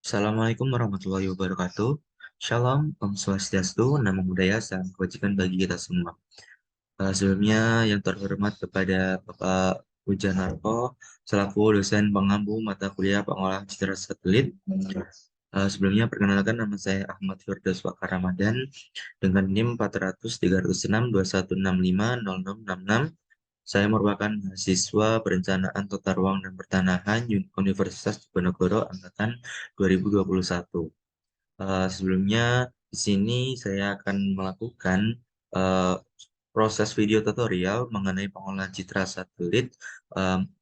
Assalamualaikum warahmatullahi wabarakatuh. Shalom, Om Swastiastu, Namo Buddhaya, salam kebajikan bagi kita semua. Sebelumnya yang terhormat kepada Bapak Pujanarko, selaku dosen pengampu mata kuliah pengolahan citra satelit. Sebelumnya perkenalkan nama saya Ahmad Firdaus Waka Ramadan dengan NIM 400-306-2165-0066. Saya merupakan mahasiswa perencanaan tata ruang dan pertanahan Universitas Diponegoro angkatan 2021. Sebelumnya di sini saya akan melakukan eh, proses video tutorial mengenai pengolahan citra satelit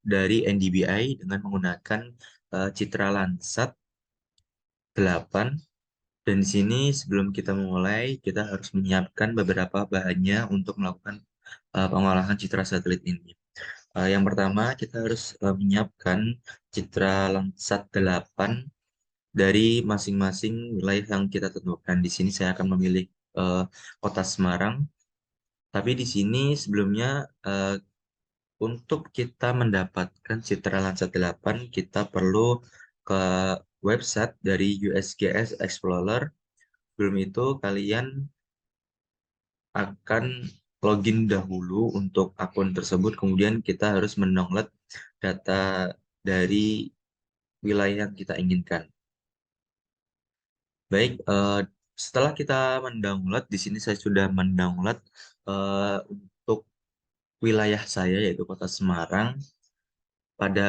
dari NDBI dengan menggunakan citra Landsat 8. Dan di sini sebelum kita memulai, kita harus menyiapkan beberapa bahannya untuk melakukan pengolahan citra satelit ini. Yang pertama, kita harus menyiapkan citra Landsat 8 dari masing-masing wilayah yang kita tentukan. Di sini saya akan memilih eh, Kota Semarang. Tapi di sini sebelumnya untuk kita mendapatkan citra Landsat 8, kita perlu ke website dari USGS Explorer. Sebelum itu kalian akan login dahulu untuk akun tersebut. Kemudian kita harus mendownload data dari wilayah yang kita inginkan. Baik, setelah kita mendownload, di sini saya sudah mendownload untuk wilayah saya yaitu Kota Semarang. Pada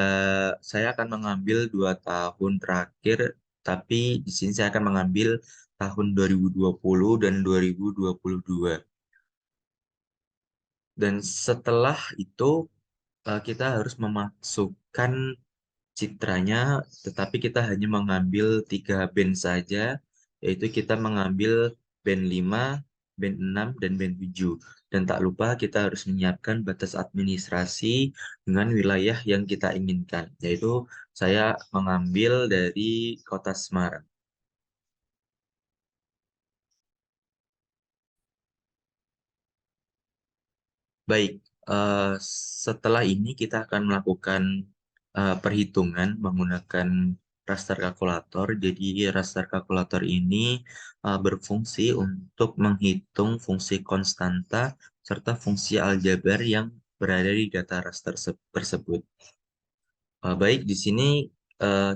saya akan mengambil 2 tahun terakhir, tapi di sini saya akan mengambil tahun 2020 dan 2022. Dan setelah itu kita harus memasukkan citranya, tetapi kita hanya mengambil 3 band saja, yaitu kita mengambil band 5, band 6, dan band 7. Dan tak lupa kita harus menyiapkan batas administrasi dengan wilayah yang kita inginkan, yaitu saya mengambil dari Kota Semarang. Baik, eh, setelah ini kita akan melakukan perhitungan menggunakan raster kalkulator. Jadi raster kalkulator ini berfungsi untuk menghitung fungsi konstanta serta fungsi aljabar yang berada di data raster tersebut. Baik, di sini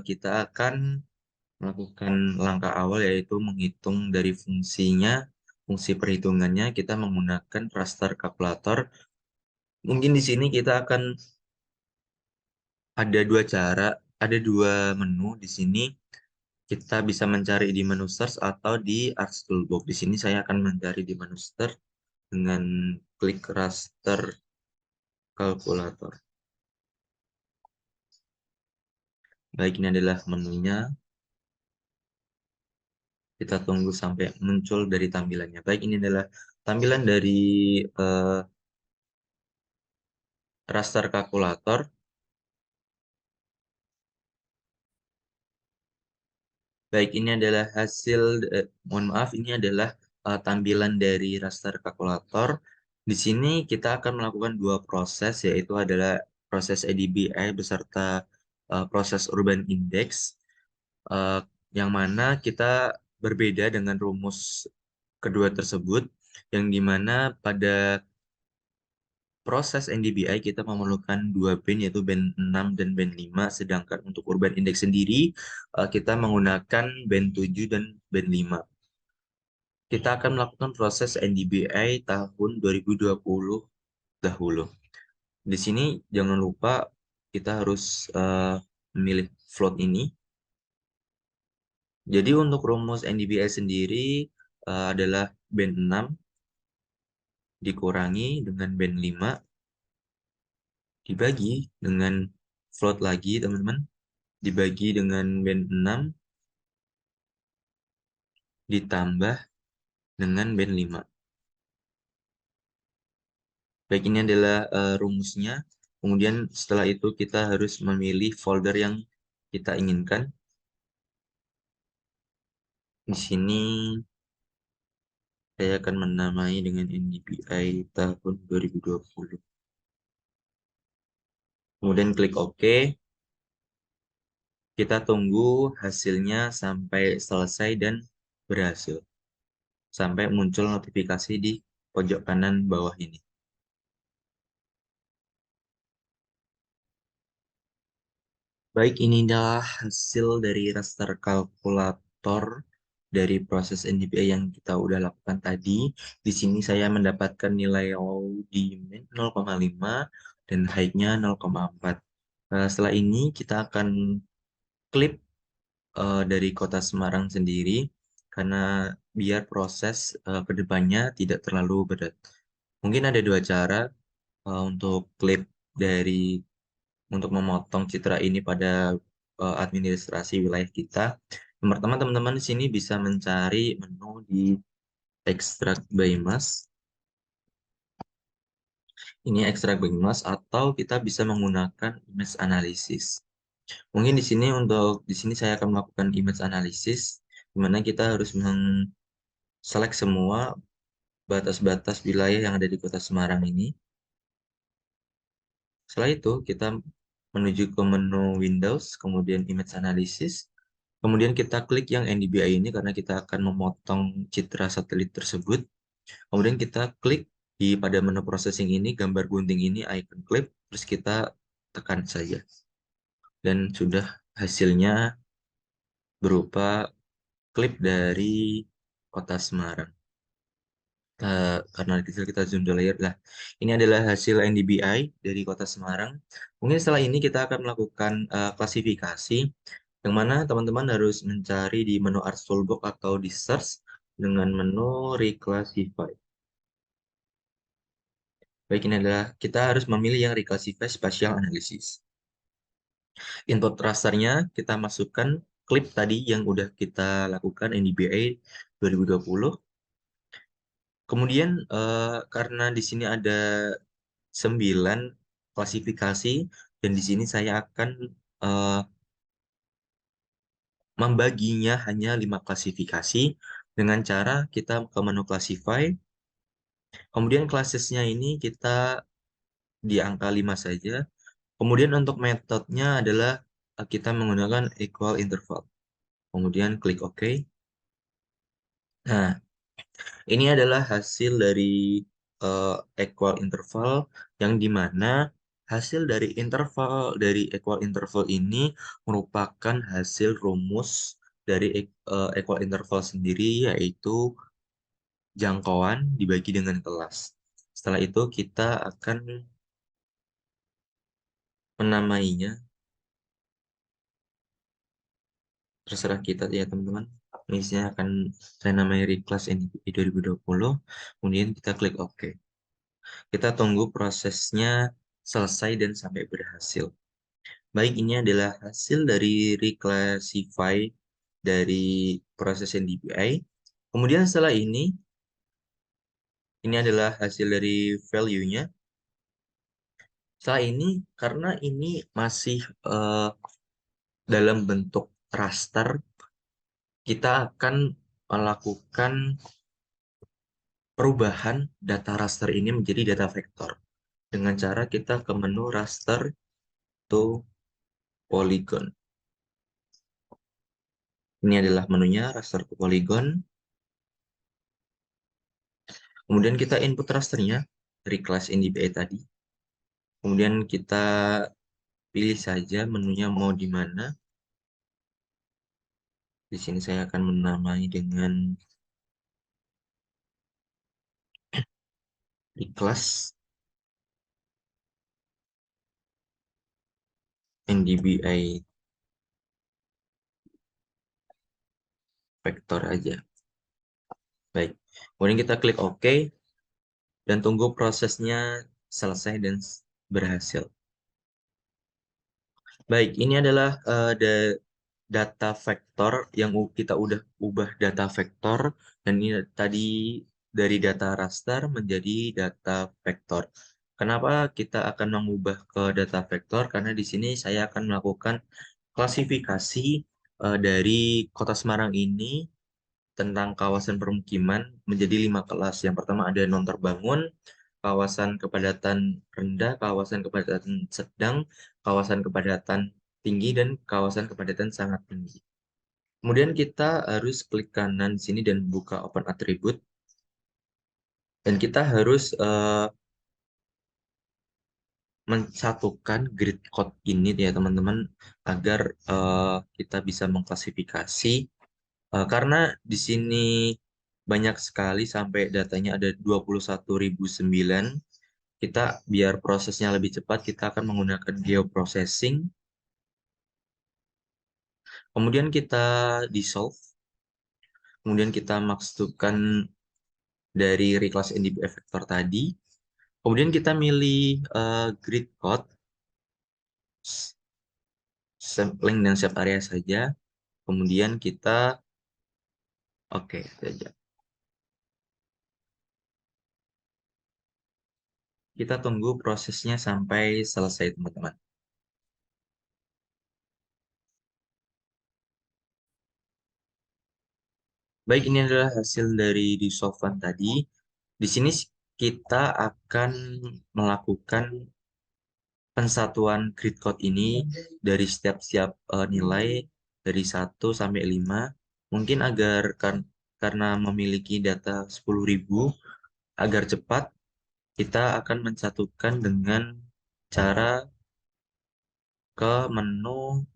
kita akan melakukan langkah awal yaitu menghitung dari fungsinya, fungsi perhitungannya kita menggunakan raster kalkulator. Mungkin di sini kita akan ada 2 cara, ada 2 menu di sini. Kita bisa mencari di menu search atau di Arts Toolbox. Di sini saya akan mencari di menu search dengan klik raster kalkulator. Baik, ini adalah menunya. Kita tunggu sampai muncul dari tampilannya. Baik, ini adalah tampilan dari eh, raster kalkulator. Baik, ini adalah hasil, mohon maaf, ini adalah tampilan dari raster kalkulator. Di sini kita akan melakukan 2 proses, yaitu adalah proses ADBI beserta proses Urban Index, eh, yang mana kita berbeda dengan rumus kedua tersebut, yang dimana pada proses NDBI kita memerlukan 2 band yaitu band 6 dan band 5, sedangkan untuk Urban Index sendiri kita menggunakan band 7 dan band 5. Kita akan melakukan proses NDBI tahun 2020 dahulu. Di sini jangan lupa kita harus memilih float ini. Jadi untuk rumus NDBI sendiri adalah band 6 dikurangi dengan band 5 dibagi dengan float lagi, teman-teman, dibagi dengan band 6 ditambah dengan band 5. Baik, ini adalah rumusnya. Kemudian setelah itu kita harus memilih folder yang kita inginkan. Di sini saya akan menamai dengan NDBI tahun 2020. Kemudian klik OK. Kita tunggu hasilnya sampai selesai dan berhasil. Sampai muncul notifikasi di pojok kanan bawah ini. Baik, ini adalah hasil dari raster kalkulator dari proses NDPI yang kita udah lakukan tadi. Di sini saya mendapatkan nilai low di min 0,5 dan high-nya 0,4. Setelah ini kita akan klip dari Kota Semarang sendiri karena biar proses ke depannya tidak terlalu berat. Mungkin ada dua cara untuk klip dari untuk memotong citra ini pada administrasi wilayah kita. Yang pertama, teman-teman di sini bisa mencari menu di Extract by Mask. Ini Extract by Mask atau kita bisa menggunakan Image Analysis. Mungkin di sini saya akan melakukan Image Analysis, di mana kita harus select semua batas-batas wilayah yang ada di Kota Semarang ini. Setelah itu, kita menuju ke menu Windows, kemudian Image Analysis. Kemudian kita klik yang NDBI ini karena kita akan memotong citra satelit tersebut. Kemudian kita klik pada menu processing ini, gambar gunting ini, icon clip, terus kita tekan saja. Dan sudah hasilnya berupa klip dari Kota Semarang. Karena kecil kita zoom the layer lah. Ini adalah hasil NDBI dari Kota Semarang. Mungkin setelah ini kita akan melakukan klasifikasi, yang mana teman-teman harus mencari di menu Art Toolbox atau di search dengan menu Reclassify. Baik, ini adalah kita harus memilih yang Reclassify Spatial Analysis. Input rasternya kita masukkan klip tadi yang udah kita lakukan NDBI 2020. Kemudian karena di sini ada 9 klasifikasi dan di sini saya akan eh, membaginya hanya 5 klasifikasi dengan cara kita ke menu classify. Kemudian classesnya ini kita di angka 5 saja. Kemudian untuk metodenya adalah kita menggunakan equal interval. Kemudian klik OK. Nah, ini adalah hasil dari eh, equal interval yang dimana hasil dari equal interval ini merupakan hasil rumus dari equal interval sendiri, yaitu jangkauan dibagi dengan kelas. Setelah itu kita akan menamainya, terserah kita ya teman-teman. Misalnya akan saya namai reclass NDPI 2020, kemudian kita klik OK. Kita tunggu prosesnya selesai dan sampai berhasil. Baik, ini adalah hasil dari reclassify dari proses NDPI. Kemudian setelah ini adalah hasil dari value-nya. Setelah ini, karena ini masih dalam bentuk raster, kita akan melakukan perubahan data raster ini menjadi data vektor. Dengan cara kita ke menu raster to polygon. Ini adalah menunya raster to polygon. Kemudian kita input rasternya dari kelas NDPI tadi. Kemudian kita pilih saja menunya mau di mana. Di sini saya akan menamai dengan di kelas NDBI vektor aja. Baik. Kemudian kita klik OK dan tunggu prosesnya selesai dan berhasil. Baik, ini adalah data vektor yang kita udah ubah data vektor, dan ini tadi dari data raster menjadi data vektor. Kenapa kita akan mengubah ke data vektor? Karena di sini saya akan melakukan klasifikasi dari Kota Semarang ini tentang kawasan permukiman menjadi 5 kelas. Yang pertama ada non terbangun, kawasan kepadatan rendah, kawasan kepadatan sedang, kawasan kepadatan tinggi dan kawasan kepadatan sangat tinggi. Kemudian kita harus klik kanan sini dan buka open attribute. Dan kita harus mensatukan grid code ini ya teman-teman agar kita bisa mengklasifikasi karena di sini banyak sekali sampai datanya ada 21.009. Kita biar prosesnya lebih cepat kita akan menggunakan geoprocessing. Kemudian kita dissolve. Kemudian kita masukkan dari reclass NDB vector tadi. Kemudian kita milih grid code, link dan shape area saja. Kemudian kita oke saja. Kita tunggu prosesnya sampai selesai, teman-teman. Baik, ini adalah hasil dari dissolvent tadi. Di sini kita akan melakukan pensatuan grid code ini dari setiap nilai dari 1 sampai 5. Mungkin karena memiliki data 10.000, agar cepat, kita akan mensatukan dengan cara ke menu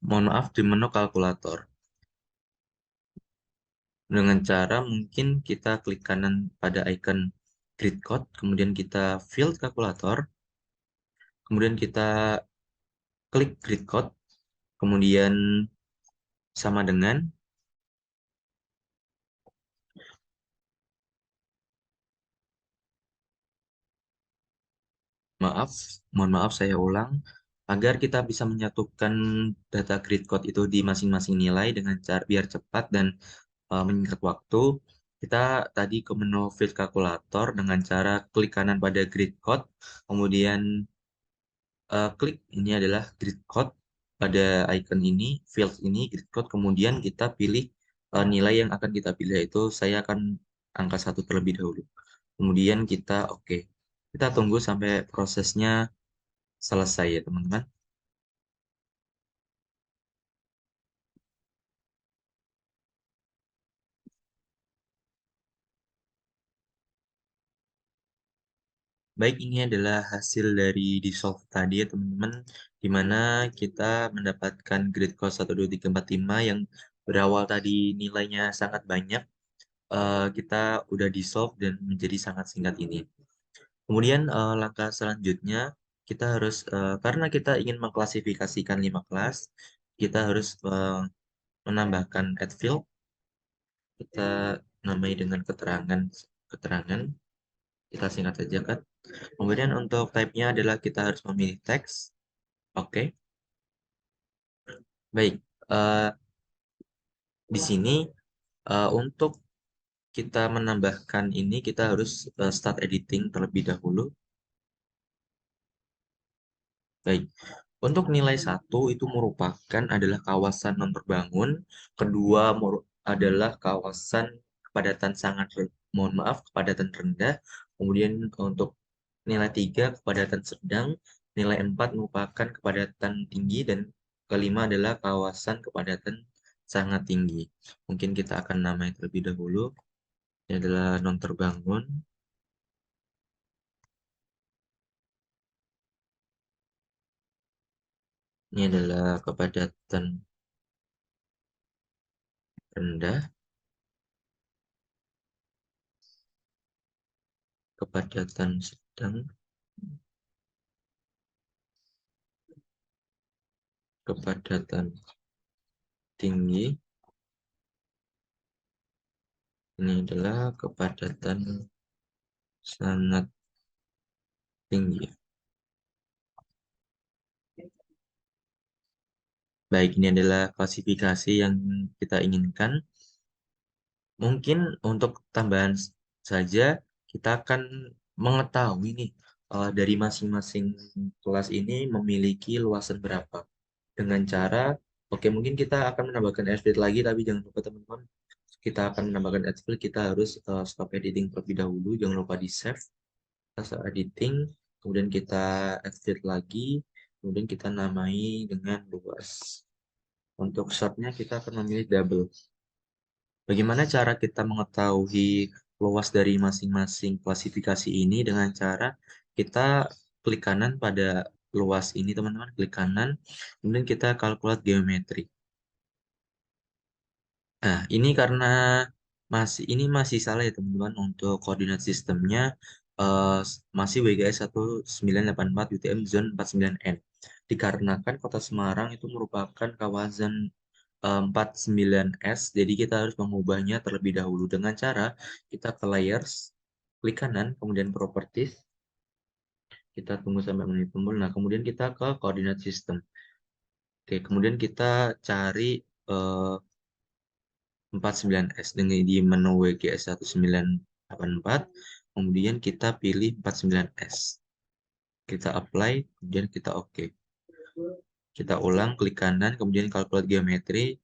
mohon maaf, di menu kalkulator. Dengan cara mungkin kita klik kanan pada icon grid code, kemudian kita field kalkulator, kemudian kita klik grid code, kemudian sama dengan, mohon maaf saya ulang, agar kita bisa menyatukan data grid code itu di masing-masing nilai dengan cara biar cepat dan menyingkat waktu. Kita tadi ke menu field calculator dengan cara klik kanan pada grid code, kemudian klik ini adalah grid code pada icon ini, field ini, grid code, kemudian kita pilih nilai yang akan kita pilih, itu saya akan angka 1 terlebih dahulu. Kemudian kita oke. Kita tunggu sampai prosesnya selesai ya teman-teman. Baik, ini adalah hasil dari dissolve tadi ya teman-teman, di mana kita mendapatkan grid code 1, 2, 3, 4, 5 yang berawal tadi nilainya sangat banyak. Kita udah dissolve dan menjadi sangat singkat ini. Kemudian langkah selanjutnya kita harus karena kita ingin mengklasifikasikan 5 kelas, kita harus menambahkan add field. Kita namai dengan keterangan keterangan. Kita singkat saja kan. Kemudian untuk type-nya adalah kita harus memilih teks. Oke. Baik. eh, di sini untuk kita menambahkan ini kita harus start editing terlebih dahulu. Baik, untuk nilai 1 itu merupakan adalah kawasan non terbangun, kedua adalah kawasan kepadatan mohon maaf, kepadatan rendah, kemudian untuk nilai 3 kepadatan sedang, nilai 4 merupakan kepadatan tinggi, dan kelima adalah kawasan kepadatan sangat tinggi. Mungkin kita akan namai terlebih dahulu, ini adalah non terbangun, ini adalah kepadatan rendah, kepadatan sedang, kepadatan tinggi. Ini adalah kepadatan sangat tinggi. Baik, ini adalah klasifikasi yang kita inginkan. Mungkin untuk tambahan saja, kita akan mengetahui nih dari masing-masing kelas ini memiliki luasan berapa. Dengan cara, oke, mungkin kita akan menambahkan edgefield lagi, tapi jangan lupa teman-teman, kita akan menambahkan edgefield, kita harus stop editing terlebih dahulu, jangan lupa di save, kita stop editing, kemudian kita edgefield lagi, kemudian kita namai dengan luas. Untuk shortnya kita akan memilih double. Bagaimana cara kita mengetahui luas dari masing-masing klasifikasi ini? Dengan cara kita klik kanan pada luas ini, teman-teman, klik kanan, kemudian kita kalkulat geometri. Nah, ini karena masih salah ya, teman-teman, untuk koordinat sistemnya masih WGS 1984 UTM zone 49N. Dikarenakan Kota Semarang itu merupakan kawasan 49S, jadi kita harus mengubahnya terlebih dahulu dengan cara kita ke layers, klik kanan, kemudian properties, kita tunggu sampai menit tombol. Nah, kemudian kita ke koordinat sistem. Oke, kemudian kita cari 49S dengan di menu WGS 1984, kemudian kita pilih 49S. Kita apply, kemudian kita oke. Kita ulang, klik kanan, kemudian kalkulasi geometri.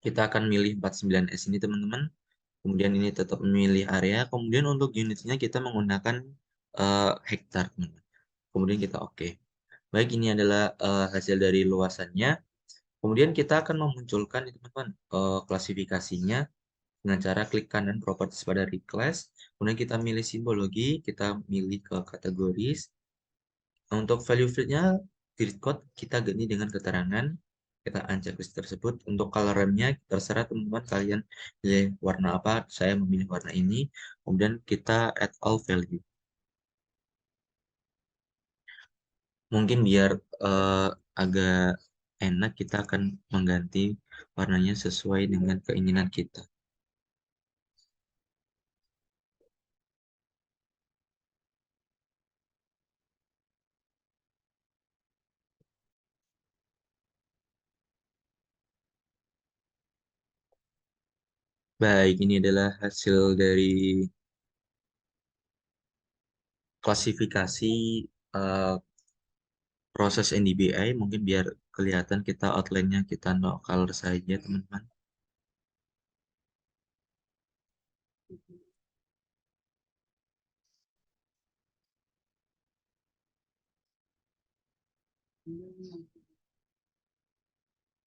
Kita akan milih 49S ini, teman-teman. Kemudian ini tetap memilih area. Kemudian untuk unitnya kita menggunakan hektar, teman-teman. Kemudian kita oke. Baik, ini adalah hasil dari luasannya. Kemudian kita akan memunculkan, teman-teman, klasifikasinya dengan cara klik kanan properties pada request. Kemudian kita milih simbologi, kita milih ke kategoris. Nah, untuk value field-nya, field code kita ganti dengan keterangan. Kita uncheck list tersebut. Untuk color RAM-nya, terserah teman-teman kalian pilih warna apa. Saya memilih warna ini. Kemudian kita add all value. Mungkin biar agak enak, kita akan mengganti warnanya sesuai dengan keinginan kita. Baik, ini adalah hasil dari klasifikasi eh, proses NDBI. Mungkin biar kelihatan kita outline-nya kita no color saja, teman-teman.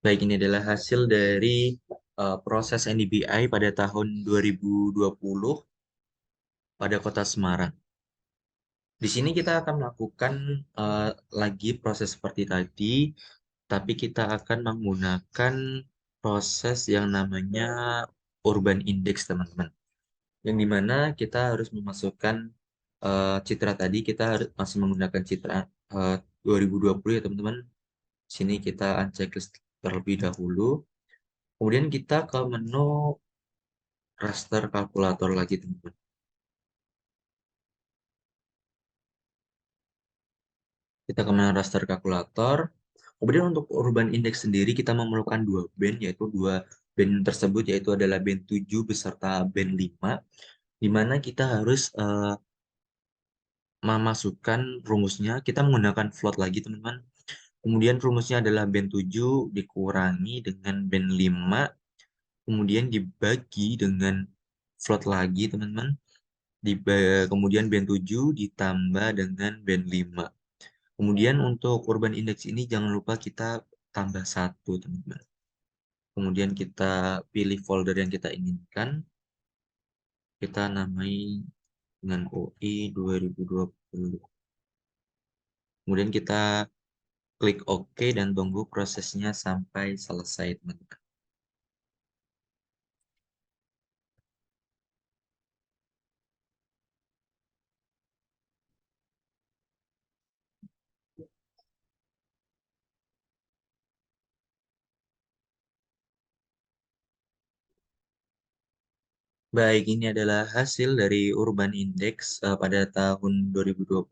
Baik, ini adalah hasil dari proses NDBI pada tahun 2020 pada Kota Semarang. Di sini kita akan melakukan lagi proses seperti tadi, tapi kita akan menggunakan proses yang namanya urban index, teman-teman. Yang dimana kita harus memasukkan citra tadi, kita harus masih menggunakan citra 2020 ya, teman-teman. Sini kita uncheck list terlebih dahulu. Kemudian kita ke menu raster kalkulator lagi, teman-teman. Kita ke menu raster kalkulator. Kemudian untuk urban index sendiri kita memerlukan dua band, yaitu dua band tersebut yaitu adalah band 7 beserta band 5, di mana kita harus memasukkan rumusnya. Kita menggunakan float lagi, teman-teman. Kemudian rumusnya adalah band 7 dikurangi dengan band 5, kemudian dibagi dengan float lagi, teman-teman. Kemudian band 7 ditambah dengan band 5. Kemudian untuk urban index ini jangan lupa kita tambah 1, teman-teman. Kemudian kita pilih folder yang kita inginkan. Kita namai dengan UI 2020. Kemudian kita klik OK dan tunggu prosesnya sampai selesai, teman-teman. Baik, ini adalah hasil dari Urban Index pada tahun 2020.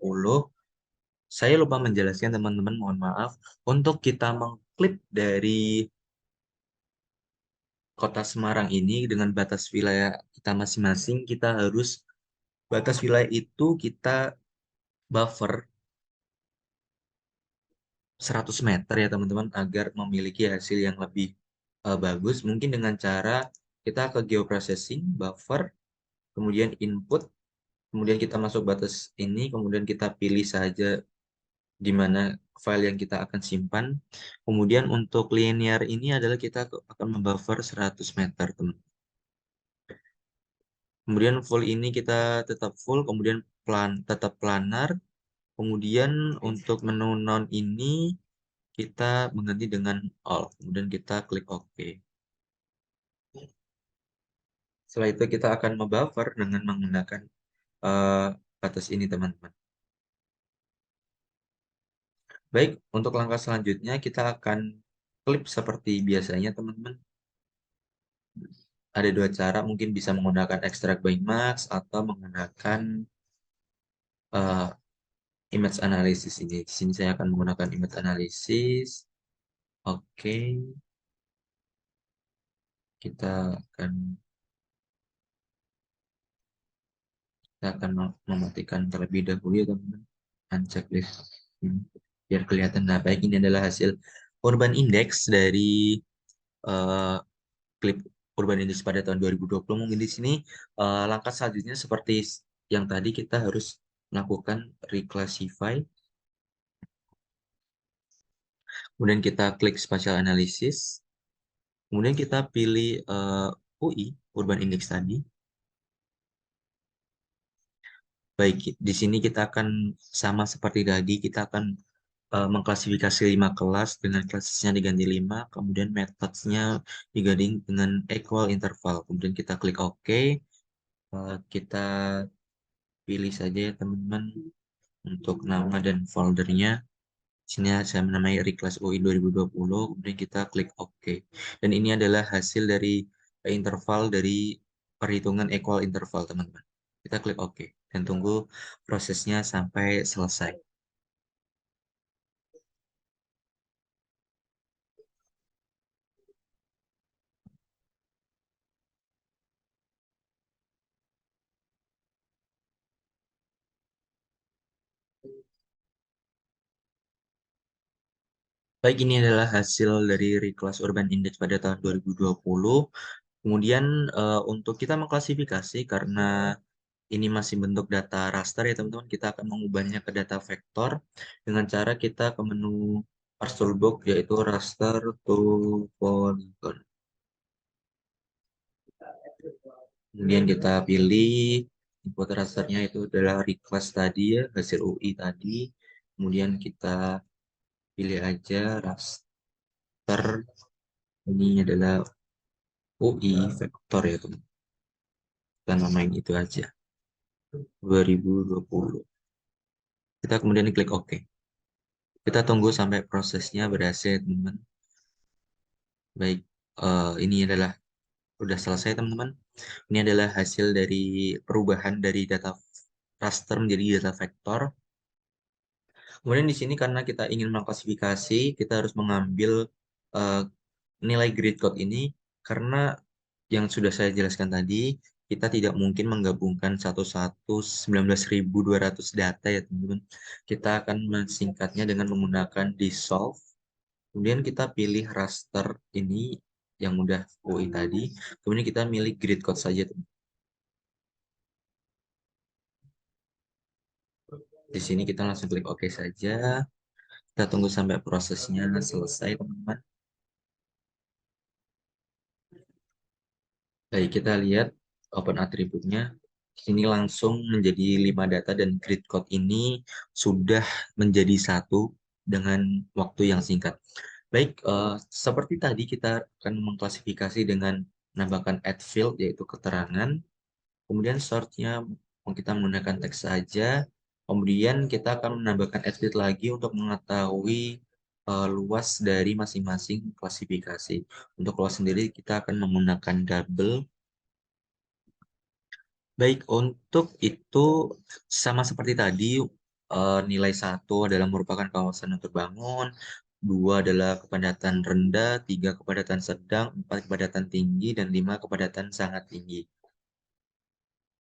Saya lupa menjelaskan, teman-teman, mohon maaf. Untuk kita mengklip dari Kota Semarang ini dengan batas wilayah kita masing-masing, kita harus batas wilayah itu kita buffer 100 meter ya, teman-teman, agar memiliki hasil yang lebih bagus. Mungkin dengan cara kita ke geoprocessing, buffer, kemudian input, kemudian kita masuk batas ini, kemudian kita pilih saja di mana file yang kita akan simpan. Kemudian untuk linear ini adalah kita akan membuffer 100 meter, teman. Kemudian full ini kita tetap full, kemudian tetap planar. Kemudian untuk menu non ini kita mengganti dengan all. Kemudian kita klik OK. Setelah itu kita akan membuffer dengan menggunakan batas ini, teman-teman. Baik, untuk langkah selanjutnya kita akan klik seperti biasanya, teman-teman. Ada dua cara, mungkin bisa menggunakan extract by max atau menggunakan uh, image analysis ini. Di sini saya akan menggunakan image analysis. Oke, kita akan mematikan terlebih dahulu ya, teman-teman. Unchecklist ini biar kelihatan. Nah, baik, ini adalah hasil Urban Index dari uh, klip Urban Index pada tahun 2020. Mungkin di sini langkah selanjutnya seperti yang tadi, kita harus melakukan reclassify. Kemudian kita klik spatial analysis. Kemudian kita pilih UI, Urban Index tadi. Baik, di sini kita akan sama seperti tadi, kita akan mengklasifikasi 5 kelas dengan kelasnya diganti 5, kemudian metodenya diganti dengan equal interval. Kemudian kita klik OK. Kita pilih saja ya, teman-teman, untuk nama dan foldernya. Di sini saya menamai Reclass UI 2020, kemudian kita klik OK. Dan ini adalah hasil dari interval dari perhitungan equal interval, teman-teman. Kita klik OK dan tunggu prosesnya sampai selesai. Baik, ini adalah hasil dari Reclass Urban Index pada tahun 2020. Kemudian untuk kita mengklasifikasi, karena ini masih bentuk data raster ya, teman-teman, kita akan mengubahnya ke data vektor dengan cara kita ke menu Parse Toolbox, yaitu raster to polygon. Kemudian kita pilih input rasternya, itu adalah Reclass tadi ya, hasil UI tadi. Kemudian kita pilih aja raster, ini adalah UI vektor ya, teman. Kita namain itu aja 2020. Kita kemudian klik OK. Kita tunggu sampai prosesnya berhasil, teman-teman. Baik, ini adalah sudah selesai, teman-teman. Ini adalah hasil dari perubahan dari data raster menjadi data vektor. Kemudian di sini karena kita ingin mengklasifikasi, kita harus mengambil uh, nilai grid code ini, karena yang sudah saya jelaskan tadi, kita tidak mungkin menggabungkan 19.200 data ya, teman-teman. Kita akan mensingkatnya dengan menggunakan dissolve. Kemudian kita pilih raster ini yang udah UI tadi. Kemudian kita milih grid code saja, teman. Di sini kita langsung klik OK saja. Kita tunggu sampai prosesnya selesai, teman-teman. Baik, kita lihat open atributnya. Ini langsung menjadi 5 data dan grid code ini sudah menjadi satu dengan waktu yang singkat. Baik, seperti tadi kita akan mengklasifikasi dengan menambahkan add field, yaitu keterangan. Kemudian sortnya kita menggunakan teks saja. Kemudian kita akan menambahkan add field lagi untuk mengetahui luas dari masing-masing klasifikasi. Untuk luas sendiri kita akan menggunakan double. Baik, untuk itu sama seperti tadi, nilai 1 adalah merupakan kawasan yang terbangun, 2 adalah kepadatan rendah, 3 kepadatan sedang, 4 kepadatan tinggi, dan 5 kepadatan sangat tinggi.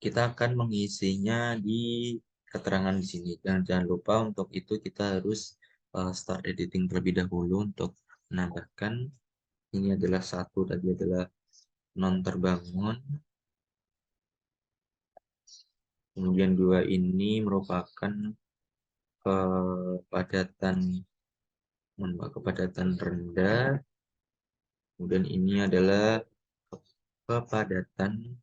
Kita akan mengisinya di keterangan di sini. Dan jangan lupa untuk itu kita harus start editing terlebih dahulu untuk menambahkan. Ini adalah 1, tadi adalah non terbangun. Kemudian 2 ini merupakan kepadatan, kepadatan rendah, kemudian ini adalah kepadatan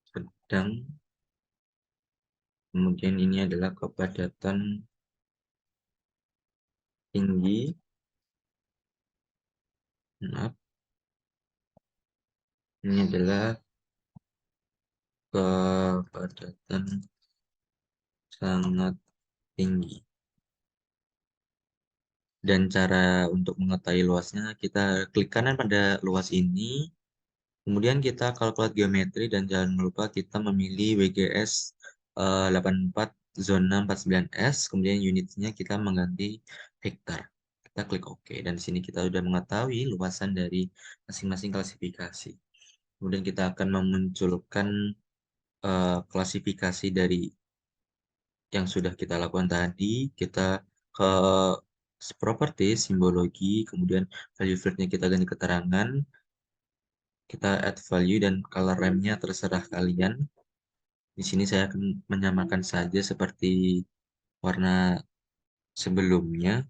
sedang, kemudian ini adalah kepadatan tinggi, maaf, ini adalah kepadatan sangat tinggi. Dan cara untuk mengetahui luasnya, kita klik kanan pada luas ini, kemudian kita kalkulasi geometri, dan jangan lupa kita memilih WGS 84 zona 49S, kemudian unitnya kita mengganti hektar. Kita klik OK, dan di sini kita sudah mengetahui luasan dari masing-masing klasifikasi. Kemudian kita akan memunculkan klasifikasi dari yang sudah kita lakukan tadi. Kita ke properti, simbologi, kemudian value field-nya kita ganti keterangan, kita add value, dan color ramp-nya terserah kalian. Di sini saya akan menyamakan saja seperti warna sebelumnya.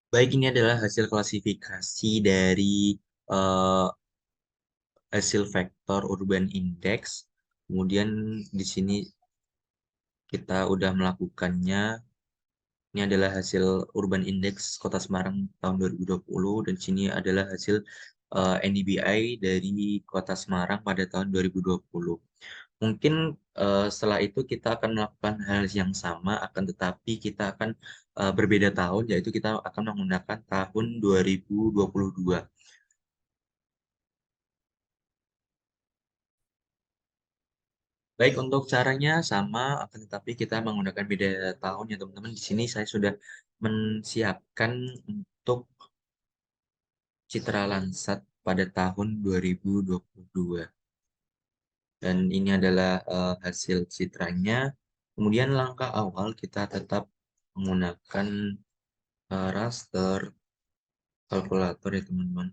Baik, ini adalah hasil klasifikasi dari eh, hasil vektor urban index. Kemudian di sini kita udah melakukannya. Ini adalah hasil Urban Index Kota Semarang tahun 2020, dan sini adalah hasil NDBI dari Kota Semarang pada tahun 2020. Mungkin setelah itu kita akan melakukan hal yang sama, akan tetapi kita akan berbeda tahun, yaitu kita akan menggunakan tahun 2022. Baik, untuk caranya sama, akan tetapi kita menggunakan beda tahun ya teman-teman. Di sini saya sudah menyiapkan untuk Citra Lansat pada tahun 2022. Dan ini adalah hasil citranya. Kemudian langkah awal kita tetap menggunakan raster kalkulator ya teman-teman.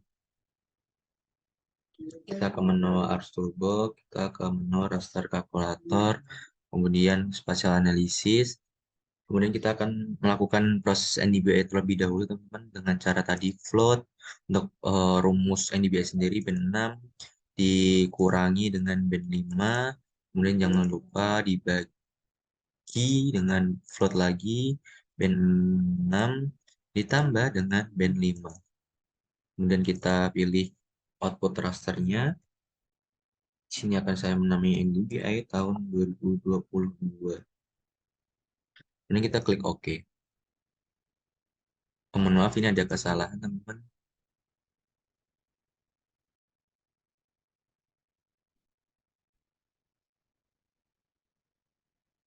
Kita ke menu Ars Turbo, kita ke menu raster kalkulator, kemudian spatial analisis. Kemudian kita akan melakukan proses NDBI terlebih dahulu teman-teman dengan cara tadi float. Untuk rumus NDBI sendiri band 6 dikurangi dengan band 5. Kemudian jangan lupa dibagi dengan float lagi band 6 ditambah dengan band 5. Kemudian kita pilih output rasternya. Di sini akan saya menamai NDBI tahun 2022. Kemudian kita klik OK. Mohon maaf, ini ada kesalahan teman-teman.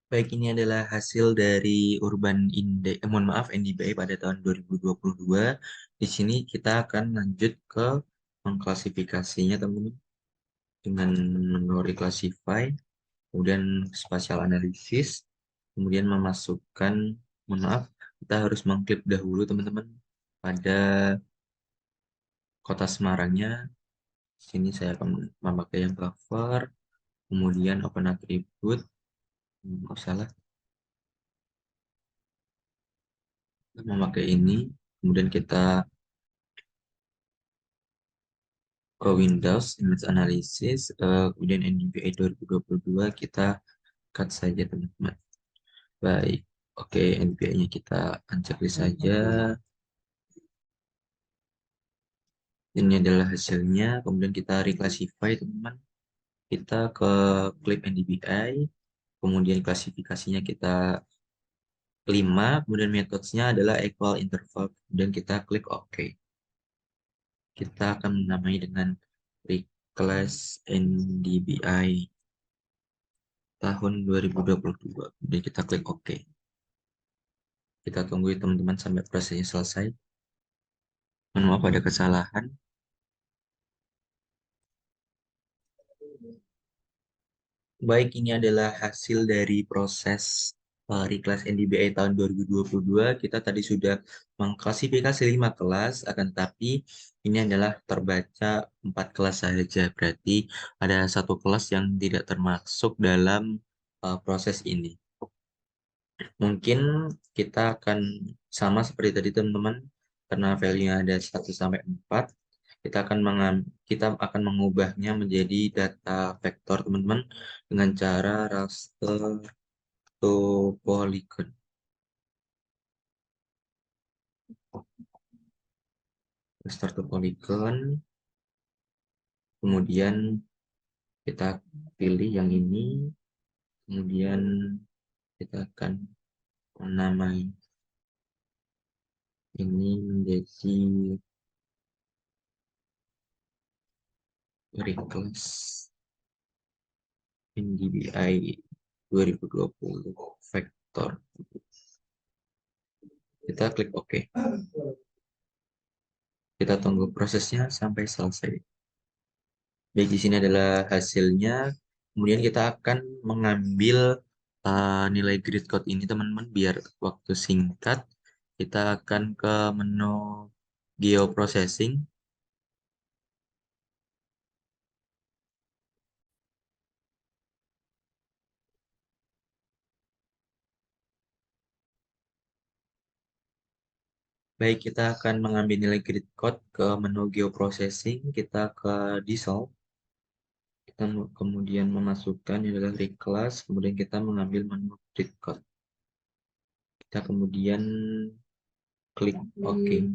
Baik, ini adalah hasil dari Urban Index, mohon maaf, NDBI pada tahun 2022. Di sini kita akan lanjut ke mengklasifikasinya, teman-teman, dengan menu Reclassify, kemudian Spatial Analysis, kemudian memasukkan, mohon maaf, kita harus mengklik dahulu, teman-teman, pada kota Semarangnya. Di sini saya akan memakai yang cover, kemudian Open Attribute, salah, memakai ini, kemudian kita ke Windows Image Analysis, kemudian NDVI 2022 kita cut saja teman-teman. Baik, oke, NDVI-nya kita unchecklist saja. Ini adalah hasilnya, kemudian kita reclassify teman-teman. Kita ke klik NDVI, kemudian klasifikasinya kita 5, kemudian metodenya adalah equal interval, kemudian kita klik OK. Kita akan menamai dengan reclass NDVI tahun 2022. Kemudian kita klik OK. Kita tunggu teman-teman sampai prosesnya selesai. Mohon maaf ada kesalahan. Baik, ini adalah hasil dari proses Reclass NDBI tahun 2022. Kita tadi sudah mengklasifikasi 5 kelas, akan tetapi ini adalah terbaca 4 kelas saja. Berarti ada satu kelas yang tidak termasuk dalam proses ini. Mungkin kita akan sama seperti tadi teman-teman, karena value-nya ada 1 sampai 4. Kita akan mengubahnya menjadi data vektor teman-teman dengan cara raster to polygon. Raster to polygon. Kemudian kita pilih yang ini. Kemudian kita akan menamai ini menjadi reclass NDBI 2020 vektor. Kita klik OK. Kita tunggu prosesnya sampai selesai. Baik, di sini adalah hasilnya. Kemudian kita akan mengambil nilai grid code ini, teman-teman, biar waktu singkat. Kita akan ke menu geoprocessing. Baik, kita akan mengambil nilai grid code ke menu geoprocessing. Kita ke dissolve. Kita kemudian memasukkan ini adalah reclass. Kemudian kita mengambil menu grid code. Kita kemudian klik OK.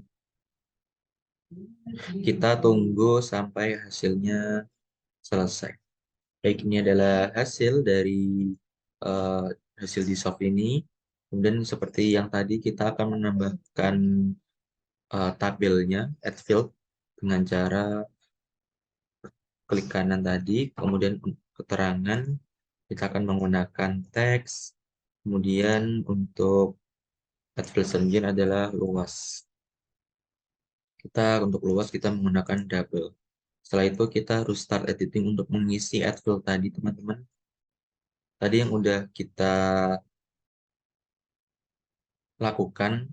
Kita tunggu sampai hasilnya selesai. Baik, ini adalah hasil dari uh, hasil di soft ini. Kemudian seperti yang tadi kita akan menambahkan tabelnya, add field, dengan cara klik kanan tadi. Kemudian keterangan, kita akan menggunakan teks. Kemudian untuk add field selanjutnya adalah luas. Untuk luas kita menggunakan double. Setelah itu kita harus start editing untuk mengisi add field tadi, teman-teman. Tadi yang udah kita lakukan,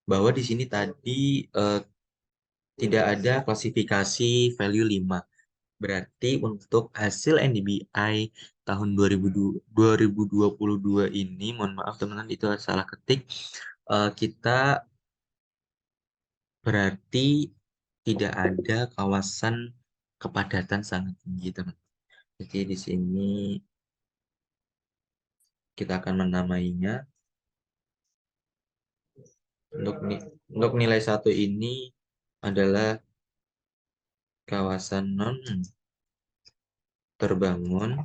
bahwa di sini tadi tidak ada klasifikasi value 5. Berarti untuk hasil NDBI tahun 2022 ini, mohon maaf teman-teman, itu salah ketik. Kita berarti tidak ada kawasan kepadatan sangat tinggi, teman. Jadi di sini kita akan menamainya. Untuk nilai 1 ini adalah kawasan non terbangun.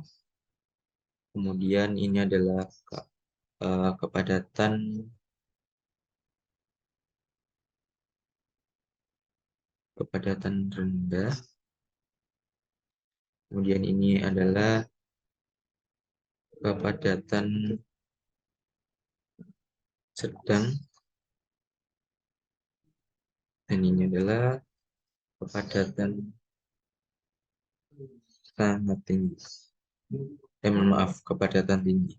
Kemudian ini adalah kepadatan rendah. Kemudian ini adalah kepadatan sedang. Dan ini adalah kepadatan sangat tinggi. Maaf, kepadatan tinggi.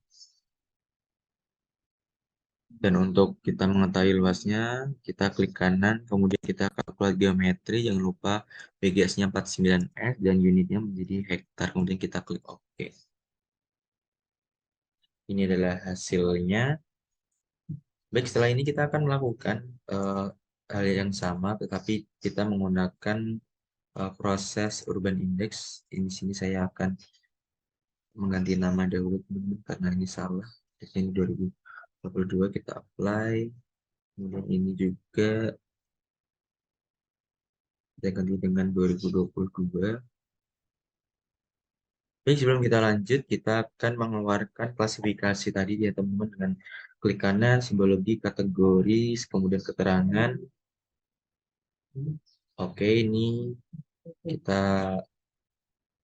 Dan untuk kita mengetahui luasnya, kita klik kanan, kemudian kita kalkulasi geometri, jangan lupa BGS-nya 49S dan unitnya menjadi hektar, kemudian kita klik OK. Ini adalah hasilnya. Baik, setelah ini kita akan melakukan hal yang sama, tetapi kita menggunakan proses urban index. Di sini saya akan mengganti nama dahulu, teman-teman, karena ini salah. Di sini 2022 kita apply. Kemudian ini juga kita ganti dengan 2022. Baik, sebelum kita lanjut, kita akan mengeluarkan klasifikasi tadi ya teman-teman, dengan klik kanan, simbologi, kategori, kemudian keterangan. Oke, ini kita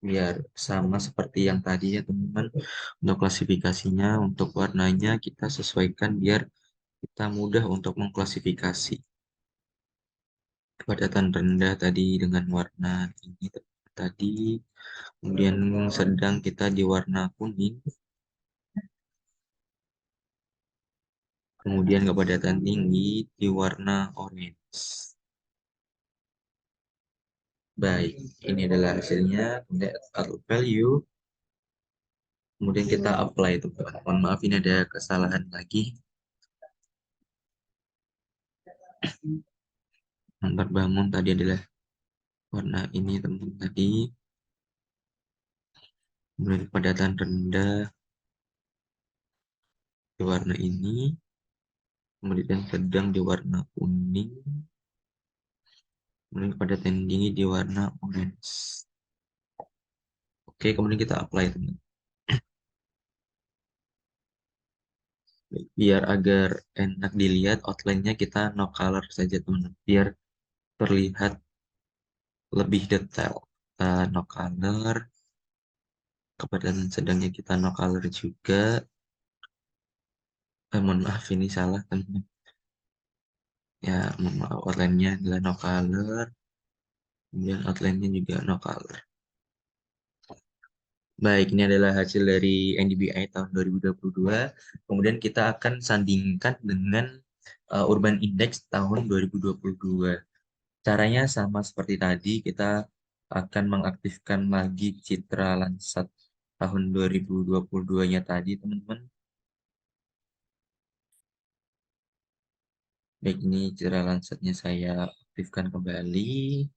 biar sama seperti yang tadi ya teman-teman. Untuk klasifikasinya, untuk warnanya kita sesuaikan biar kita mudah untuk mengklasifikasi. Kepadatan rendah tadi dengan warna ini tadi, kemudian sedang kita di warna kuning, kemudian kepadatan tinggi di warna orange. Baik, ini adalah hasilnya. Kemudian atau value, kemudian kita apply itu. Mohon maaf, ini ada kesalahan lagi. Yang terbangun tadi adalah warna ini teman tadi, kemudian kepadatan rendah di warna ini, kemudian sedang di warna kuning, kemudian kepadatan tinggi di warna orange. Oke, kemudian kita apply teman. Biar agar enak dilihat outline-nya kita no color saja teman, biar terlihat lebih detail. Kita no color, kepadatan sedangnya kita no color juga. Mohon maaf ini salah teman. Ya, mohon maaf, outline-nya adalah no color, kemudian outline-nya juga no color. Baik, ini adalah hasil dari NDBI tahun 2022. Kemudian kita akan sandingkan dengan Urban Index tahun 2022. Caranya sama seperti tadi, kita akan mengaktifkan lagi Citra Landsat tahun 2022-nya tadi, teman-teman. Baik, ini Citra Landsatnya saya aktifkan kembali.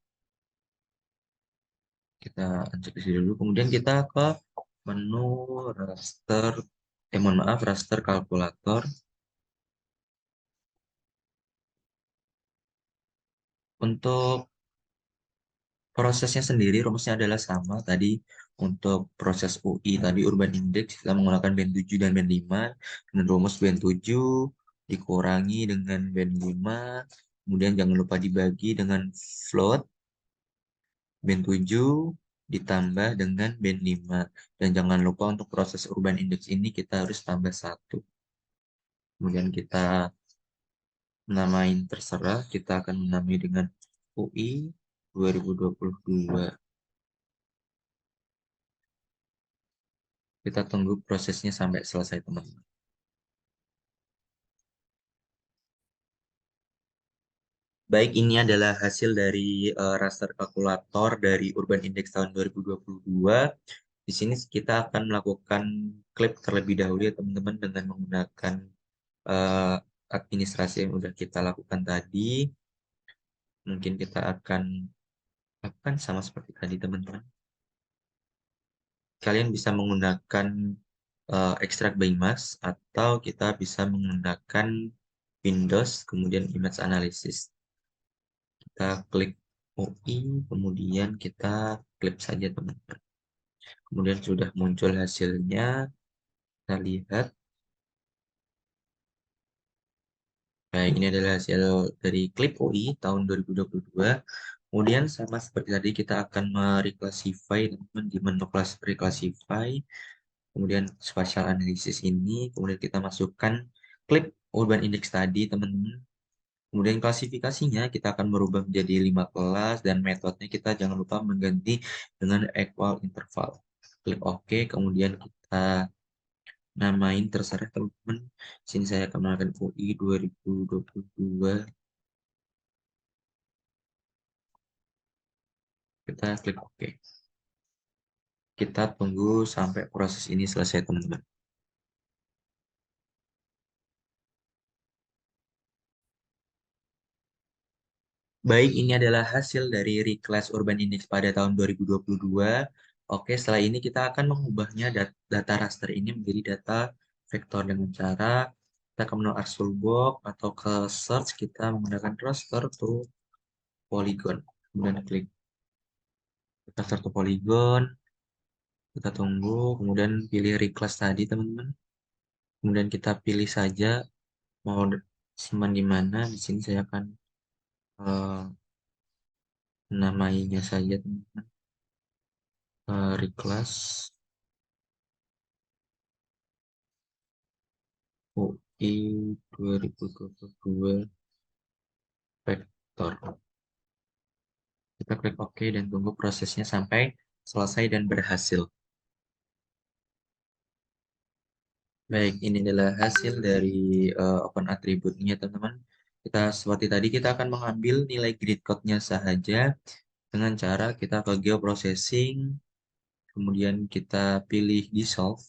Kita uncheck di sini dulu. Kemudian kita ke menu raster, mohon maaf, raster kalkulator. Untuk prosesnya sendiri, rumusnya adalah sama tadi. Untuk proses UI tadi, Urban Index, kita menggunakan band 7 dan band 5. Dan rumus band 7 dikurangi dengan band 5. Kemudian jangan lupa dibagi dengan float. Band 7 ditambah dengan band 5. Dan jangan lupa untuk proses Urban Index ini kita harus tambah 1. Kemudian kita namain terserah. Kita akan menamai dengan UI 2022. Kita tunggu prosesnya sampai selesai, teman-teman. Baik, ini adalah hasil dari raster kalkulator dari Urban Index tahun 2022. Di sini kita akan melakukan klik terlebih dahulu ya, teman-teman, dengan menggunakan eh, administrasi yang sudah kita lakukan tadi. Mungkin kita akan lakukan sama seperti tadi, teman-teman. Kalian bisa menggunakan extract by mask atau kita bisa menggunakan Windows, kemudian image analysis. Kita klik UI, kemudian kita klik saja teman-teman. Kemudian sudah muncul hasilnya, kita lihat. Nah, ini adalah hasil dari klip UI tahun 2022. Kemudian sama seperti tadi kita akan mereclassify teman-teman di menu kelas reclassify. Kemudian spatial analysis ini, kemudian kita masukkan klip urban index tadi teman-teman. Kemudian klasifikasinya kita akan merubah menjadi 5 kelas dan metodenya kita jangan lupa mengganti dengan equal interval. Klik OK, kemudian kita namain terserah teman-teman. Sini saya akan menggunakan UI 2022. Kita klik OK. Kita tunggu sampai proses ini selesai teman-teman. Baik, ini adalah hasil dari Reclass Urban Index pada tahun 2022. Oke, setelah ini kita akan mengubahnya data raster ini menjadi data vektor dengan cara kita ke menu Ars Toolbox atau ke search kita menggunakan raster to polygon. Kemudian klik raster to polygon, kita tunggu, kemudian pilih Reclass tadi teman-teman. Kemudian kita pilih saja mau simpan di mana. Di sini saya akan eh, namainya saja teman-teman. Reclass UI 2022 vektor. Kita klik OK dan tunggu prosesnya sampai selesai dan berhasil. Baik, ini adalah hasil dari open attribute-nya, teman-teman. Kita seperti tadi, kita akan mengambil nilai grid code-nya saja dengan cara kita ke geoprocessing, kemudian kita pilih dissolve,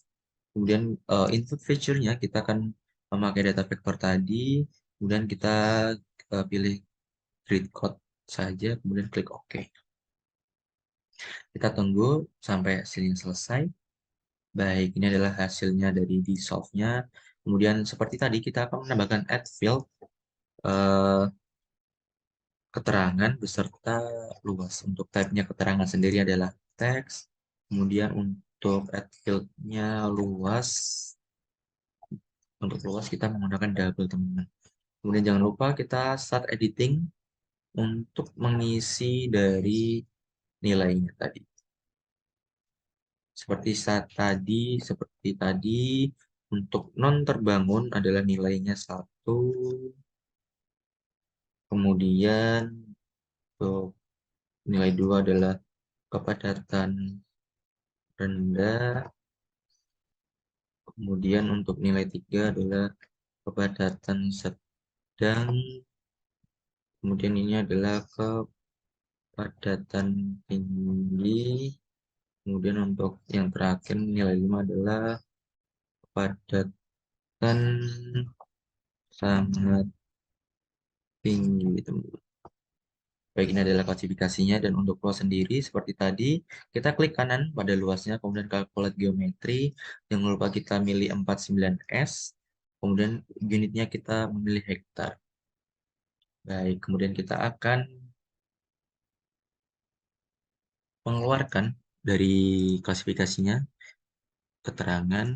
kemudian input feature-nya kita akan memakai data vector tadi, kemudian kita pilih grid code saja, kemudian klik OK. Kita tunggu sampai hasilnya selesai. Baik, ini adalah hasilnya dari dissolve-nya. Kemudian seperti tadi kita akan menambahkan add field eh, keterangan beserta luas. Untuk type-nya keterangan sendiri adalah teks. Kemudian untuk add field-nya luas. Untuk luas kita menggunakan double, teman-teman. Kemudian jangan lupa kita start editing untuk mengisi dari nilainya tadi. Seperti tadi, untuk non terbangun adalah nilainya 1. Kemudian untuk nilai 2 adalah kepadatan rendah. Kemudian untuk nilai 3 adalah kepadatan sedang. Kemudian ini adalah kepadatan tinggi. Kemudian untuk yang terakhir nilai 5 adalah kepadatan sangat tinggi, teman-teman. Baik, ini adalah klasifikasinya, dan untuk luas sendiri seperti tadi, kita klik kanan pada luasnya, kemudian calculate geometri. Jangan lupa kita milih 49S, kemudian unitnya kita memilih hektar. Baik, kemudian kita akan mengeluarkan dari klasifikasinya keterangan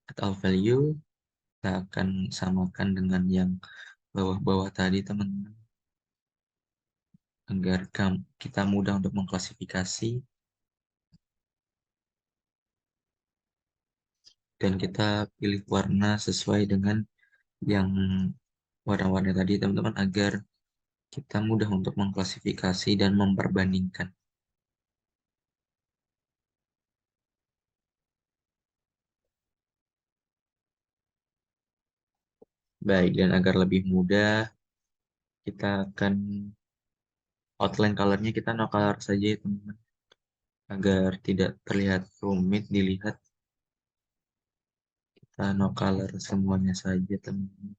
atau value. Kita akan samakan dengan yang bawah-bawah tadi, teman-teman, agar kita mudah untuk mengklasifikasi. Dan kita pilih warna sesuai dengan yang warna-warna tadi, teman-teman, agar kita mudah untuk mengklasifikasi dan memperbandingkan. Baik, dan agar lebih mudah, kita akan outline colornya kita no color saja ya, teman-teman, agar tidak terlihat rumit dilihat. Kita no color semuanya saja, teman-teman.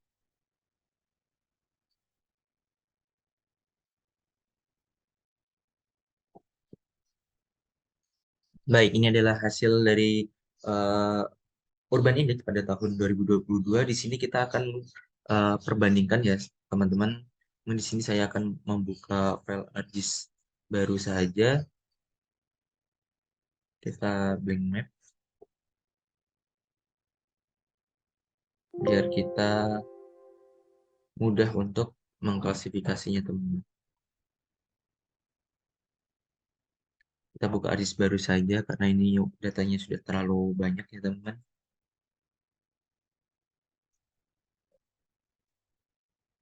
Baik, ini adalah hasil dari uh, Urban Index pada tahun 2022. Di sini kita akan perbandingkan ya, teman-teman. Di sini saya akan membuka file ArcGIS baru saja. Kita blank map biar kita mudah untuk mengklasifikasinya, teman-teman. Kita buka ArcGIS baru saja karena ini datanya sudah terlalu banyak ya, teman-teman.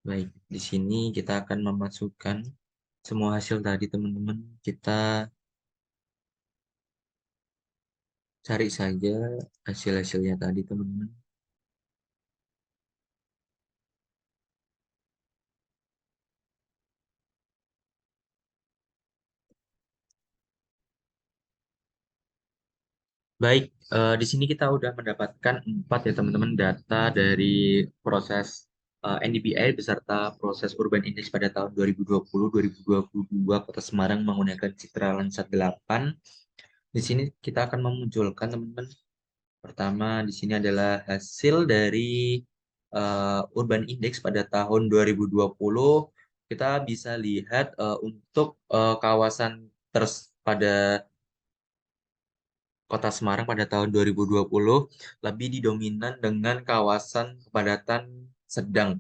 Baik, di sini kita akan memasukkan semua hasil tadi, teman-teman. Kita cari saja hasil-hasilnya tadi, teman-teman. Baik, di sini kita udah mendapatkan 4 ya, teman-teman, data dari proses NDBI beserta proses Urban Index pada tahun 2020-2022 Kota Semarang menggunakan Citra Landsat 8. Di sini kita akan memunculkan, teman-teman. Pertama, di sini adalah hasil dari Urban Index pada tahun 2020. Kita bisa lihat untuk kawasan pada Kota Semarang pada tahun 2020 lebih didominan dengan kawasan kepadatan sedang.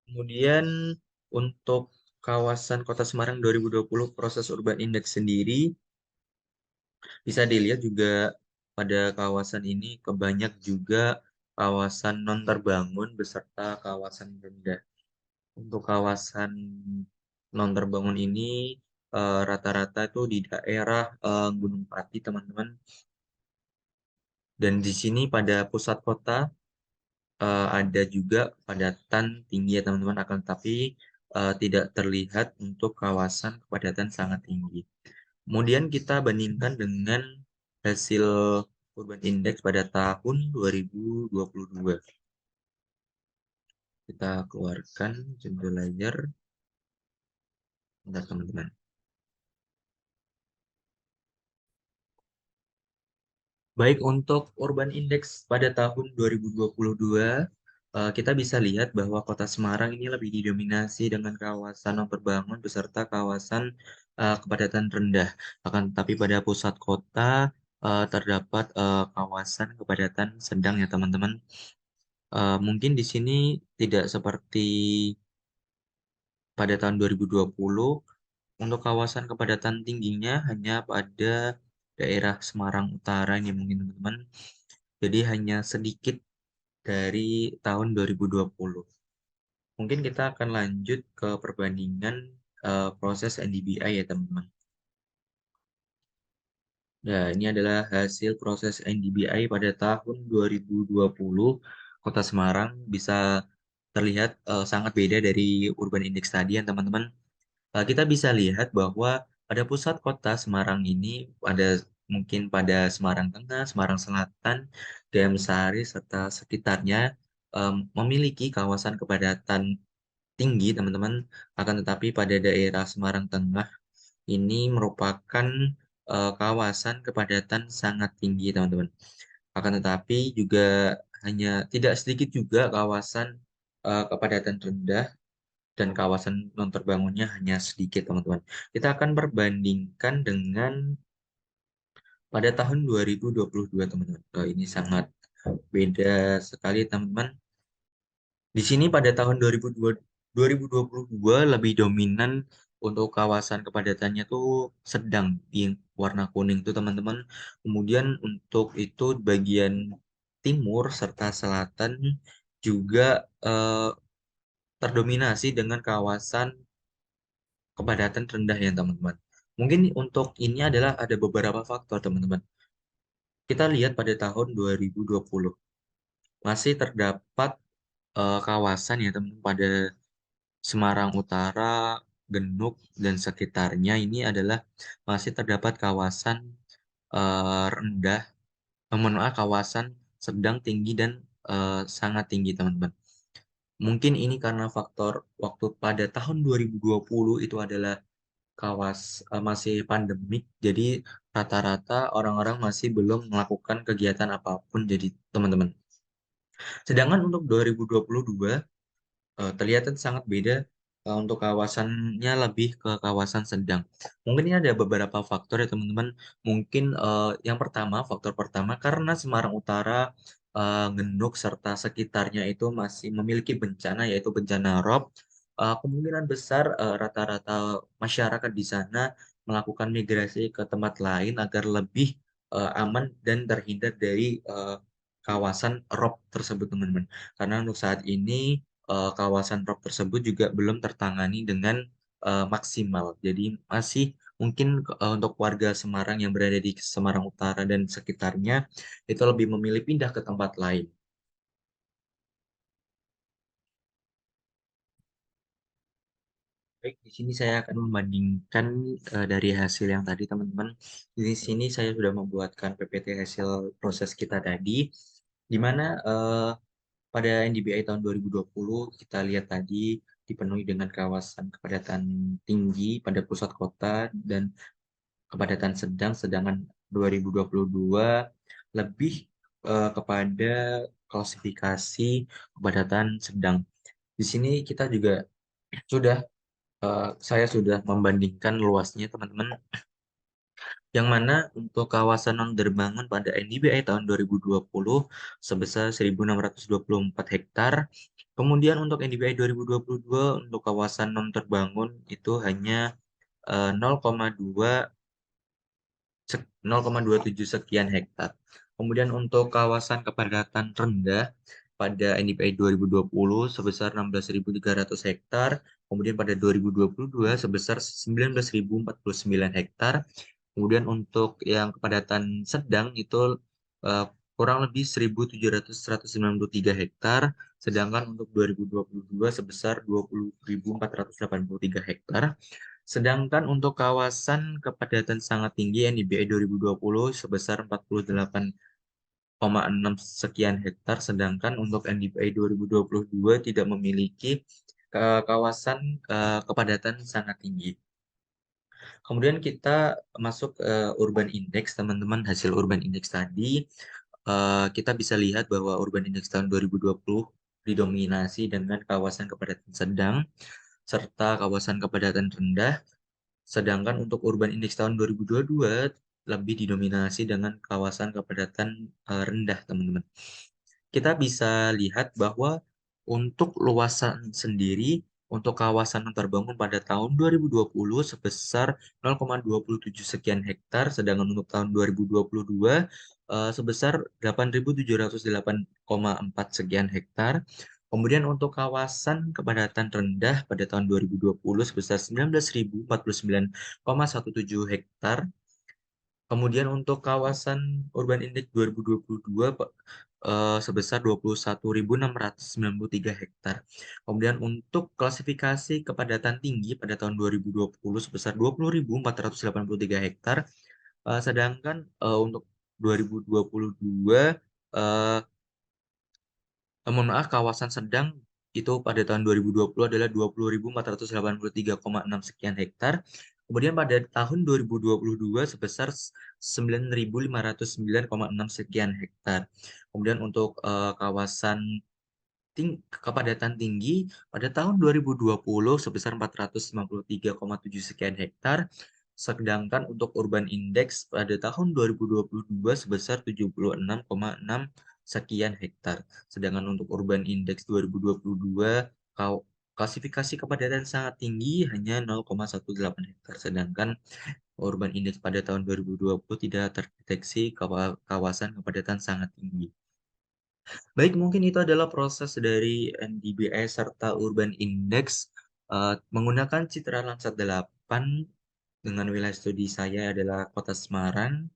Kemudian untuk kawasan Kota Semarang 2020 proses Urban Index sendiri bisa dilihat juga pada kawasan ini kebanyak juga kawasan non terbangun beserta kawasan rendah. Untuk kawasan non terbangun ini rata-rata itu di daerah Gunung Pati, teman-teman. Dan di sini pada pusat kota ada juga kepadatan tinggi ya teman-teman, akan tetapi tidak terlihat untuk kawasan kepadatan sangat tinggi. Kemudian kita bandingkan dengan hasil Urban Index pada tahun 2022. Kita keluarkan jumlah layar. Bentar teman-teman. Baik, untuk Urban Index pada tahun 2022, kita bisa lihat bahwa Kota Semarang ini lebih didominasi dengan kawasan non terbangun beserta kawasan kepadatan rendah. Akan tetapi pada pusat kota terdapat kawasan kepadatan sedang ya teman-teman. Mungkin di sini tidak seperti pada tahun 2020, untuk kawasan kepadatan tingginya hanya pada daerah Semarang Utara ini mungkin teman-teman. Jadi hanya sedikit dari tahun 2020. Mungkin kita akan lanjut ke perbandingan proses NDBI ya teman-teman. Ya, ini adalah hasil proses NDBI pada tahun 2020. Kota Semarang bisa terlihat sangat beda dari Urban Index tadi ya teman-teman. Kita bisa lihat bahwa pada pusat kota Semarang ini, mungkin pada Semarang Tengah, Semarang Selatan, DM Sari, serta sekitarnya memiliki kawasan kepadatan tinggi, teman-teman. Akan tetapi pada daerah Semarang Tengah ini merupakan kawasan kepadatan sangat tinggi, teman-teman. Akan tetapi juga hanya tidak sedikit juga kawasan kepadatan rendah dan kawasan non terbangunnya hanya sedikit, teman-teman. Kita akan perbandingkan dengan pada tahun 2022, teman-teman. Ini sangat beda sekali, teman-teman. Di sini pada tahun 2022 lebih dominan untuk kawasan kepadatannya tuh sedang di warna kuning tuh, teman-teman. Kemudian untuk itu bagian timur serta selatan juga terdominasi dengan kawasan kepadatan rendah ya teman-teman. Mungkin untuk ini adalah ada beberapa faktor teman-teman. Kita lihat pada tahun 2020 masih terdapat kawasan ya teman-teman pada Semarang Utara, Genuk dan sekitarnya ini adalah masih terdapat kawasan rendah, kawasan sedang tinggi dan sangat tinggi teman-teman. Mungkin ini karena faktor waktu pada tahun 2020 itu adalah masih pandemik, jadi rata-rata orang-orang masih belum melakukan kegiatan apapun jadi teman-teman. Sedangkan untuk 2022 terlihat sangat beda, untuk kawasannya lebih ke kawasan sedang. Mungkin ini ada beberapa faktor ya teman-teman. Mungkin yang pertama, faktor pertama karena Semarang Utara, Genuk serta sekitarnya itu masih memiliki bencana yaitu bencana rob. Kemungkinan besar rata-rata masyarakat di sana melakukan migrasi ke tempat lain agar lebih aman dan terhindar dari kawasan rob tersebut teman-teman. Karena untuk saat ini kawasan rob tersebut juga belum tertangani dengan maksimal. Jadi masih mungkin untuk warga Semarang yang berada di Semarang Utara dan sekitarnya itu lebih memilih pindah ke tempat lain. Baik, di sini saya akan membandingkan dari hasil yang tadi teman-teman. Di sini saya sudah membuatkan PPT hasil proses kita tadi, di mana pada NDBI tahun 2020 kita lihat tadi dipenuhi dengan kawasan kepadatan tinggi pada pusat kota dan kepadatan sedang, sedangkan 2022 lebih kepada klasifikasi kepadatan sedang. Di sini kita juga sudah saya sudah membandingkan luasnya teman-teman, yang mana untuk kawasan non terbangun pada NDBI tahun 2020 sebesar 1.624 hektar. Kemudian untuk NDBI 2022 untuk kawasan non terbangun itu hanya 0,2 0,27 sekian hektar. Kemudian untuk kawasan kepadatan rendah pada NDPI 2020 sebesar 16.300 hektar, kemudian pada 2022 sebesar 19.049 hektar. Kemudian untuk yang kepadatan sedang itu kurang lebih 1.793 hektar, sedangkan untuk 2022 sebesar 20.483 hektar. Sedangkan untuk kawasan kepadatan sangat tinggi NDPI 2020 sebesar 48,6 sekian hektar, sedangkan untuk NDPI 2022 tidak memiliki kawasan kepadatan sangat tinggi. Kemudian kita masuk ke Urban Index, teman-teman. Hasil Urban Index tadi, kita bisa lihat bahwa Urban Index tahun 2020 didominasi dengan kawasan kepadatan sedang, serta kawasan kepadatan rendah. Sedangkan untuk Urban Index tahun 2022 lebih didominasi dengan kawasan kepadatan rendah, teman-teman. Kita bisa lihat bahwa untuk luasan sendiri, untuk kawasan yang terbangun pada tahun 2020 sebesar 0,27 sekian hektar, sedangkan untuk tahun 2022 sebesar 8.708,4 sekian hektar. Kemudian untuk kawasan kepadatan rendah pada tahun 2020 sebesar 19.049,17 hektar. Kemudian untuk kawasan Urban Index 2022 sebesar 21.693 hektar. Kemudian untuk klasifikasi kepadatan tinggi pada tahun 2020 sebesar 20.483 hektar. Sedangkan untuk 2022 mohon maaf, kawasan sedang itu pada tahun 2020 adalah 20.483,6 sekian hektar. Kemudian pada tahun 2022 sebesar 9.509,6 sekian hektar. Kemudian untuk kawasan kepadatan tinggi pada tahun 2020 sebesar 453,7 sekian hektar. Sedangkan untuk Urban Index pada tahun 2022 sebesar 76,6 sekian hektar. Sedangkan untuk Urban Index 2022 klasifikasi kepadatan sangat tinggi hanya 0,18 hektar. Sedangkan Urban Index pada tahun 2020 tidak terdeteksi kawasan kepadatan sangat tinggi. Baik, mungkin itu adalah proses dari NDBI serta Urban Index menggunakan Citra Landsat 8 dengan wilayah studi saya adalah Kota Semarang.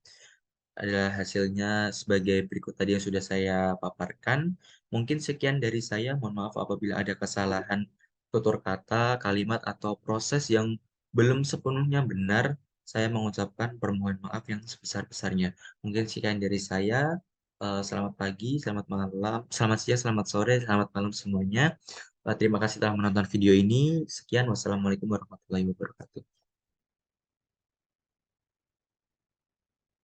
Adalah hasilnya sebagai berikut tadi yang sudah saya paparkan. Mungkin sekian dari saya. Mohon maaf apabila ada kesalahan tutur kata, kalimat, atau proses yang belum sepenuhnya benar. Saya mengucapkan permohonan maaf yang sebesar-besarnya. Mungkin sekian dari saya. Selamat pagi, selamat malam, selamat siang, selamat sore, selamat malam semuanya. Terima kasih telah menonton video ini. Sekian, wassalamualaikum warahmatullahi wabarakatuh.